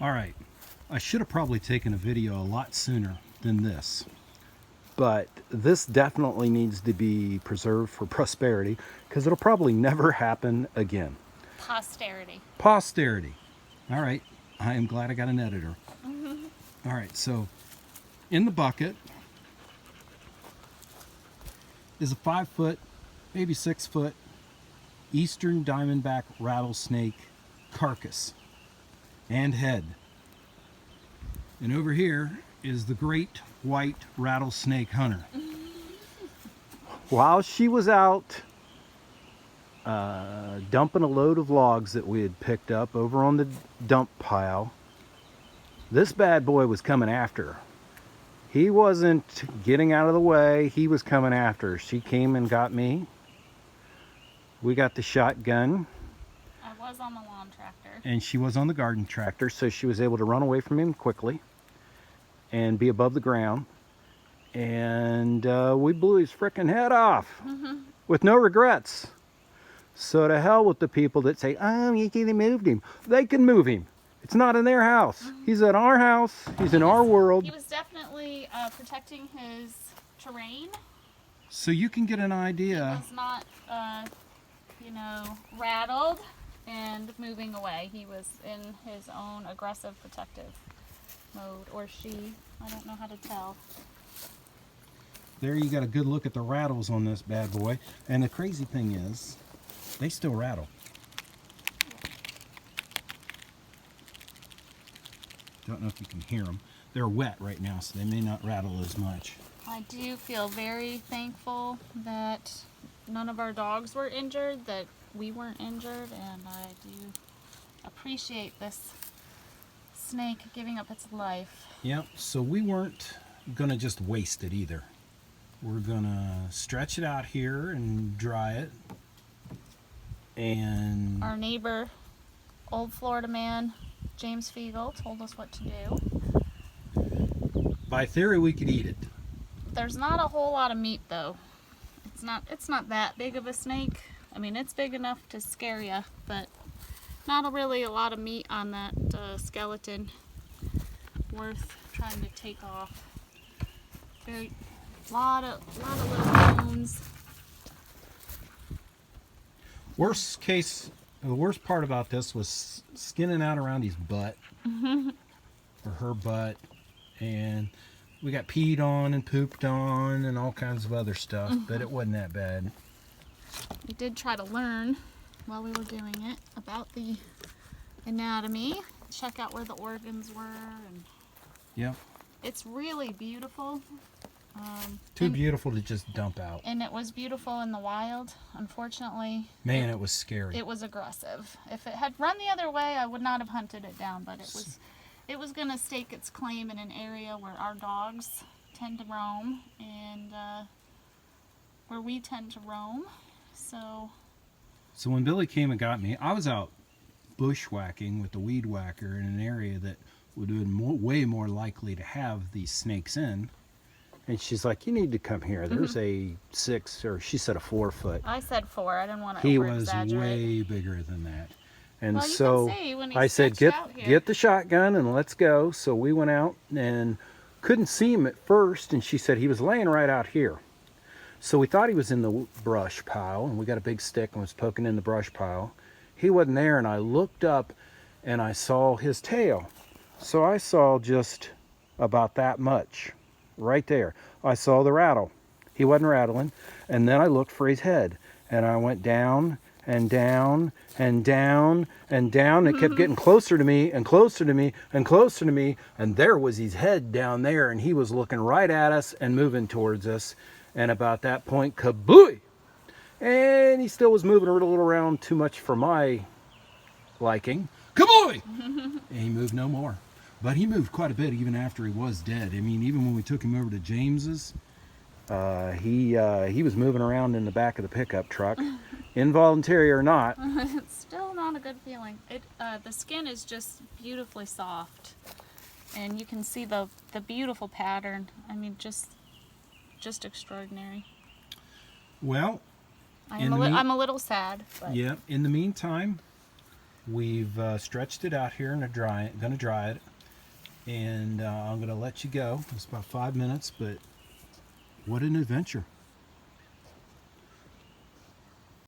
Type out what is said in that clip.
All right, I should have probably taken a video a lot sooner than this, but this definitely needs to be preserved for prosperity because it'll probably never happen again. Posterity. Posterity. All right, I am glad I got an editor. All right, so in the bucket is a 5-foot, maybe 6-foot eastern diamondback rattlesnake carcass and head. And over here is the great white rattlesnake hunter. While she was out dumping a load of logs that we had picked up over on the dump pile, this bad boy was coming after her. He wasn't getting out of the way, he was coming after her. She came and got me. We got the shotgun. I was on the lawn tractor. And she was on the garden tractor, so she was able to run away from him quickly and be above the ground. And we blew his frickin' head off with no regrets. So to hell with the people that say, oh, you could have moved him. They can move him. It's not in their house. He's in our house. He's in our world. He was definitely protecting his terrain. So you can get an idea. He was not, you know, rattled and moving away. He was in his own aggressive protective mode, or she. I don't know how to tell. There you got a good look at the rattles on this bad boy. And the crazy thing is, they still rattle. Don't know if you can hear them. They're wet right now, so they may not rattle as much. I do feel very thankful that none of our dogs were injured, that we weren't injured, and I do appreciate this snake giving up its life. Yep, so we weren't gonna just waste it either. We're gonna stretch it out here and dry it. And Our neighbor, old Florida man, James Fiegel, told us what to do. by theory we could eat it. There's not a whole lot of meat though. It's not that big of a snake. I mean, it's big enough to scare you, but not really a lot of meat on that skeleton worth trying to take off. Very lot of little bones. Worst case, the worst part about this was skinning out around his butt, or her butt, and we got peed on and pooped on and all kinds of other stuff, but it wasn't that bad. We did try to learn while we were doing it about the anatomy, check out where the organs were, and Yep. it's really beautiful. Too beautiful to just dump out. And it was beautiful in the wild. Unfortunately, Man, it was scary. it was aggressive. If it had run the other way, I would not have hunted it down, but it was going to stake its claim in an area where our dogs tend to roam and where we tend to roam. So when Billy came and got me, I was out bushwhacking with the weed whacker in an area that would have been way more likely to have these snakes in. And she's like, you need to come here. There's a 6, or she said a 4 foot. I said 4. I didn't want to He was over-exaggerate. way bigger than that. And Well, you so can see when he I said, stretched out here. get the shotgun and let's go. So we went out and couldn't see him at first. And she said he was laying right out here. So we thought he was in the brush pile, and we got a big stick and was poking in the brush pile. He wasn't there, and I looked up and I saw his tail. So I saw just about that much right there. I saw the rattle. He wasn't rattling. And then I looked for his head, and I went down and down and down and down. It kept getting closer to me and closer to me and closer to me. And there was his head down there, and he was looking right at us and moving towards us. And about that point, kabooey! And he still was moving a little around too much for my liking. Kabooey! And he moved no more. But he moved quite a bit even after he was dead. I mean, even when we took him over to James's, he was moving around in the back of the pickup truck, involuntary or not. It's still not a good feeling. The skin is just beautifully soft, and you can see the beautiful pattern. I mean, just extraordinary. Well, I'm a little sad. But yeah. In the meantime, We've stretched it out here and gonna dry it, and I'm gonna let you go. It's about 5 minutes, but what an adventure.